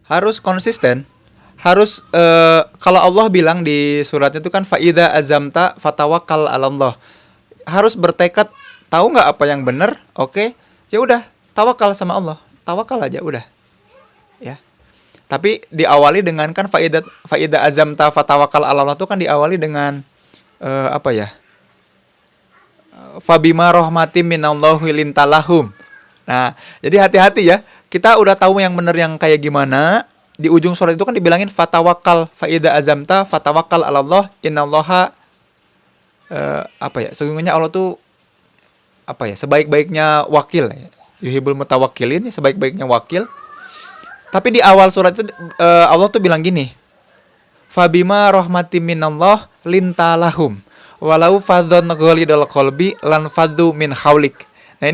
harus konsisten. Harus kalau Allah bilang di surat itu kan faida azamta fatawakkal 'alallah. Harus bertekad, tahu nggak apa yang benar? Oke. Ya udah, tawakal sama Allah. Tawakal aja udah. Ya. Tapi diawali dengan kan faida azamta fatawakkal 'alallah itu kan diawali dengan apa ya? Fabima rahmatim minallahi lintalahum. Nah, jadi hati-hati ya. Kita udah tahu yang benar yang kayak gimana. Di ujung surat itu kan dibilangin fatawakal faida azamta fatawakal 'alallah innallaha apa ya? Sesungguhnya Allah tuh apa ya? Sebaik-baiknya wakil ya. Yuhibbul mutawakkilin, sebaik-baiknya wakil. Tapi di awal surat itu Allah tuh bilang gini. Fabima rahmatim minallah lintalahum walau fadzon ghalidul qalbi lan faddu min haulik. Nah,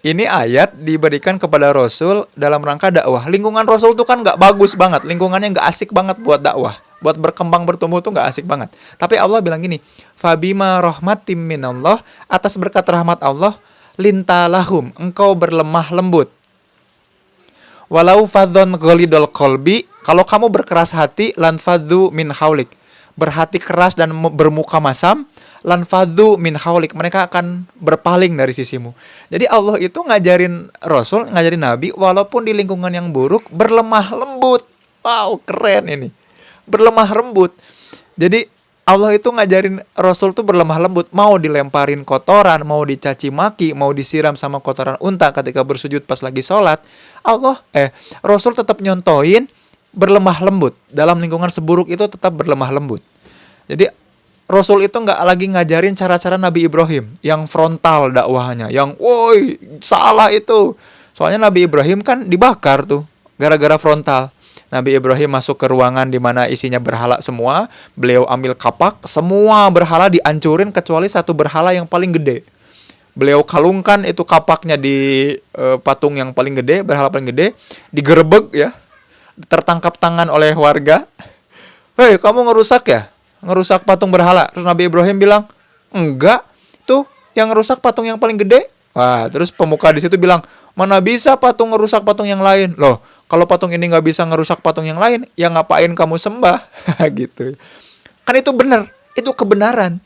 ini ayat diberikan kepada Rasul dalam rangka dakwah. Lingkungan Rasul tuh kan nggak bagus banget, lingkungannya nggak asik banget buat dakwah, buat berkembang bertumbuh tuh nggak asik banget. Tapi Allah bilang gini, fabima rahmatim minallah, atas berkat rahmat Allah, lintalahum, engkau berlemah lembut. Walau fadzon ghalidul qalbi, kalau kamu berkeras hati, lan faddu min haulik, berhati keras dan bermuka masam, lan faddu min haulik, mereka akan berpaling dari sisimu. Jadi Allah itu ngajarin Rasul, ngajarin Nabi, walaupun di lingkungan yang buruk, berlemah lembut. Wow, keren ini. Berlemah lembut. Jadi Allah itu ngajarin Rasul tuh berlemah lembut. Mau dilemparin kotoran, mau dicaci maki, mau disiram sama kotoran unta ketika bersujud pas lagi sholat, Rasul tetap nyontoin berlemah lembut. Dalam lingkungan seburuk itu tetap berlemah lembut. Jadi Rasul itu nggak lagi ngajarin cara-cara Nabi Ibrahim yang frontal dakwahnya, yang woi salah itu. Soalnya Nabi Ibrahim kan dibakar tuh gara-gara frontal. Nabi Ibrahim masuk ke ruangan di mana isinya berhala semua. Beliau ambil kapak, semua berhala dihancurin kecuali satu berhala yang paling gede. Beliau kalungkan itu kapaknya di patung yang paling gede, berhala paling gede, digerebek ya. Tertangkap tangan oleh warga. Hei, kamu ngerusak ya? Ngerusak patung berhala. Terus Nabi Ibrahim bilang, enggak, tuh yang ngerusak patung yang paling gede. Wah, terus pemuka di situ bilang, mana bisa patung ngerusak patung yang lain? Loh, kalau patung ini nggak bisa ngerusak patung yang lain, ya ngapain kamu sembah? Gitu. Kan itu benar, itu kebenaran.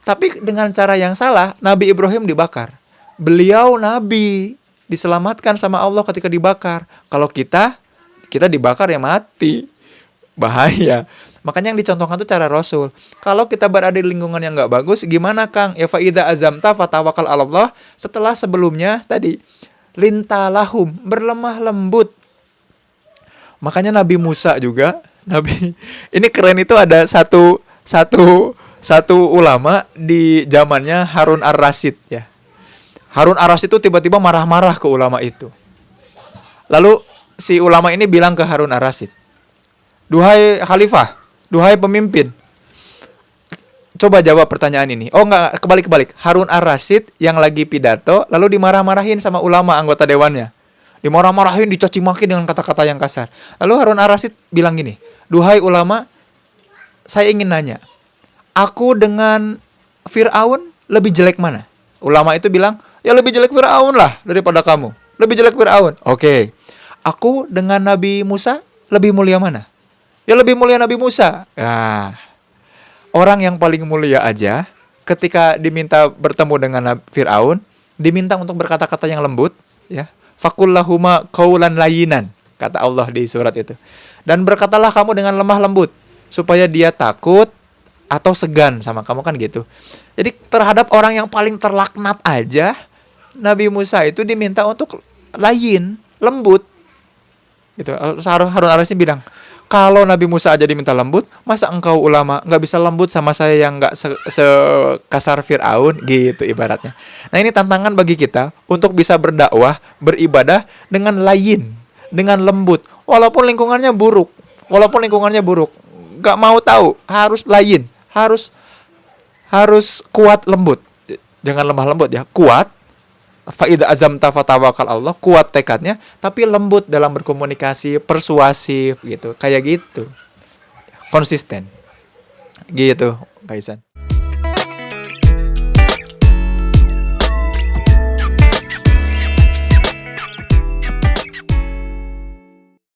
Tapi dengan cara yang salah, Nabi Ibrahim dibakar. Beliau Nabi, diselamatkan sama Allah ketika dibakar. Kalau kita dibakar ya mati. Bahaya. Makanya yang dicontohkan itu cara Rasul. Kalau kita berada di lingkungan yang nggak bagus, gimana Kang? Ya faida azamta fatawakal 'alallah. Setelah sebelumnya tadi lintalahum, berlemah lembut. Makanya Nabi Musa juga, ini keren itu ada satu ulama di zamannya Harun ar-Rasyid ya. Harun ar-Rasyid itu tiba-tiba marah-marah ke ulama itu. Lalu si ulama ini bilang ke Harun ar-Rasyid, "Duhai khalifah, duhai pemimpin, coba jawab pertanyaan ini." Oh enggak, kebalik. Harun ar-Rasyid yang lagi pidato, lalu dimarah-marahin sama ulama anggota dewannya. Dimarah-marahin, dicaci maki dengan kata-kata yang kasar. Lalu Harun ar-Rasyid bilang gini, "Duhai ulama, saya ingin nanya, aku dengan Fir'aun lebih jelek mana?" Ulama itu bilang, "Ya lebih jelek Fir'aun lah daripada kamu. Lebih jelek Fir'aun." Oke. "Aku dengan Nabi Musa lebih mulia mana?" "Ya lebih mulia Nabi Musa." Nah, orang yang paling mulia aja ketika diminta bertemu dengan Fir'aun, diminta untuk berkata-kata yang lembut, ya. Fakullahuma qaulan layyinan, kata Allah di surat itu. Dan berkatalah kamu dengan lemah lembut supaya dia takut atau segan sama kamu, kan gitu. Jadi terhadap orang yang paling terlaknat aja, Nabi Musa itu diminta untuk layyin, lembut. Gitu. Harun ar-Rasyid bilang, kalau Nabi Musa aja diminta lembut, masa engkau ulama nggak bisa lembut sama saya yang nggak sekasar Fir'aun, gitu ibaratnya. Nah, ini tantangan bagi kita untuk bisa berdakwah, beribadah dengan layyin, dengan lembut, walaupun lingkungannya buruk, nggak mau tahu, harus layyin, harus kuat lembut, jangan lemah lembut ya, kuat. Faida azamta fatawakal Allah, kuat tekadnya, tapi lembut dalam berkomunikasi, persuasif gitu, kayak gitu, konsisten gitu, Kaisan.